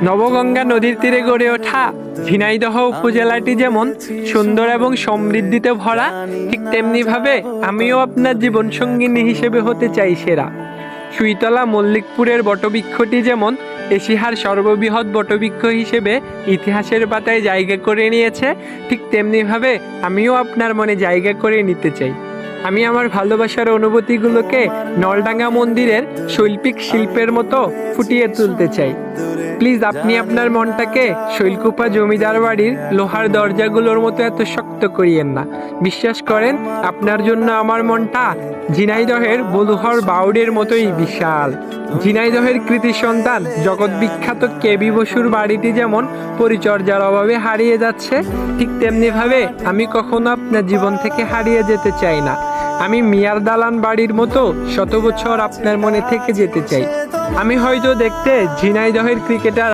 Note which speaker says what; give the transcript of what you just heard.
Speaker 1: নবগঙ্গা নদীর তীরে গড়ে ওঠা ঝিনাইদহ উপজেলাটি যেমন সুন্দর এবং সমৃদ্ধিতে ভরা, ঠিক তেমনিভাবে আমিও আপনার জীবনসঙ্গিনী হিসেবে হতে চাই সেরা। সুইতলা মল্লিকপুরের বটবৃক্ষটি যেমন এশিয়ার সর্ববৃহৎ বটবৃক্ষ হিসেবে ইতিহাসের পাতায় জায়গা করে নিয়েছে, ঠিক তেমনিভাবে আমিও আপনার মনে জায়গা করে নিতে চাই। আমি আমার ভালোবাসার অনুভূতিগুলোকে নলডাঙ্গা মন্দিরের শৈল্পিক শিল্পের মতো ফুটিয়ে তুলতে চাই। প্লিজ আপনি আপনার মনটাকে শৈলকুপা জমিদার বাড়ির লোহার দরজাগুলোর মতো এত শক্ত করিয়েন না। বিশ্বাস করেন, আপনার জন্য আমার মনটা ঝিনাইদহের বলুহর বাউডের মতোই বিশাল। ঝিনাইদহের কৃতি সন্তান জগৎ বিখ্যাত কেবি বসুর বাড়িটি যেমন পরিচর্যার অভাবে হারিয়ে যাচ্ছে, ঠিক তেমনিভাবে আমি কখনো আপনার জীবন থেকে হারিয়ে যেতে চাই না। আমি মিয়ার দালান বাড়ির মতো শত বছর আপনার মনে থেকে যেতে চাই। আমি হয়তো দেখতে ঝিনাইদহের ক্রিকেটার